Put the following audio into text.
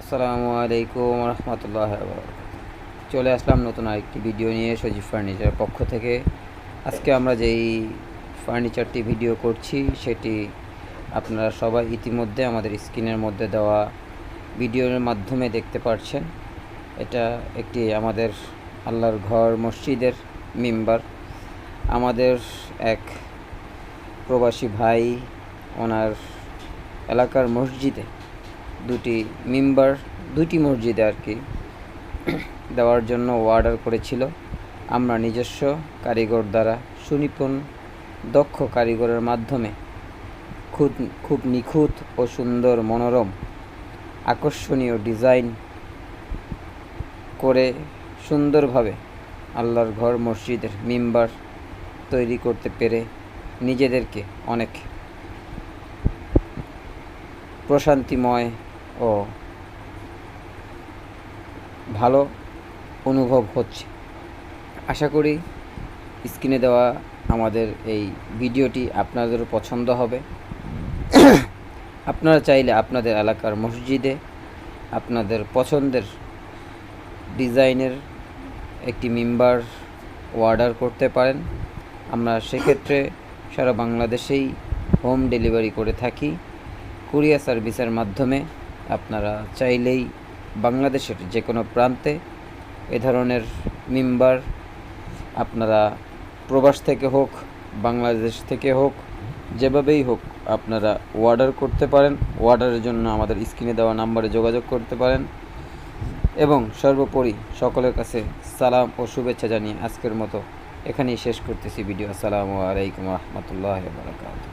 আসসালামু আলাইকুম রহমতুল্লাহ। চলে আসলাম নতুন আরেকটি ভিডিও নিয়ে সজীব ফার্নিচারের পক্ষ থেকে। আজকে আমরা যেই ফার্নিচারটি ভিডিও করছি সেটি আপনারা সবাই ইতিমধ্যে আমাদের স্ক্রিনের মধ্যে দেওয়া ভিডিওর মাধ্যমে দেখতে পাচ্ছেন। এটা একটি আমাদের আল্লাহর ঘর মসজিদের মিম্বার। আমাদের এক প্রবাসী ভাই ওনার এলাকার মসজিদে দুটি মসজিদে আর কি দেওয়ার জন্য অর্ডার করেছিল। আমরা নিজস্ব কারিগর দ্বারা সুনিপুণ দক্ষ কারিগরের মাধ্যমে খুব নিখুঁত ও সুন্দর মনোরম আকর্ষণীয় ডিজাইন করে সুন্দরভাবে আল্লাহর ঘর মসজিদের মিম্বার তৈরি করতে পেরে নিজেদেরকে অনেক প্রশান্তিময় ও ভালো অনুভব হচ্ছে। আশা করি স্ক্রিনে দেওয়া আমাদের এই ভিডিওটি আপনাদেরও পছন্দ হবে। আপনারা চাইলে আপনাদের এলাকার মসজিদে আপনাদের পছন্দের ডিজাইনের একটি মিম্বার অর্ডার করতে পারেন। আমরা সেক্ষেত্রে সারা বাংলাদেশেই হোম ডেলিভারি করে থাকি কুরিয়ার সার্ভিসের মাধ্যমে। আপনারা চাইলেই বাংলাদেশের যে কোনো প্রান্তে এ ধরনের মিম্বার আপনারা প্রবাস থেকে হোক বাংলাদেশ থেকে হোক যেভাবেই হোক আপনারা অর্ডার করতে পারেন। অর্ডারের জন্য আমাদের স্ক্রিনে দেওয়া নাম্বারে যোগাযোগ করতে পারেন। এবং সর্বোপরি সকলের কাছে সালাম ও শুভেচ্ছা জানিয়ে আজকের মতো এখানেই শেষ করতেছি ভিডিও। আসসালামু আলাইকুম রহমতুল্লাহ বারাকাতুহু।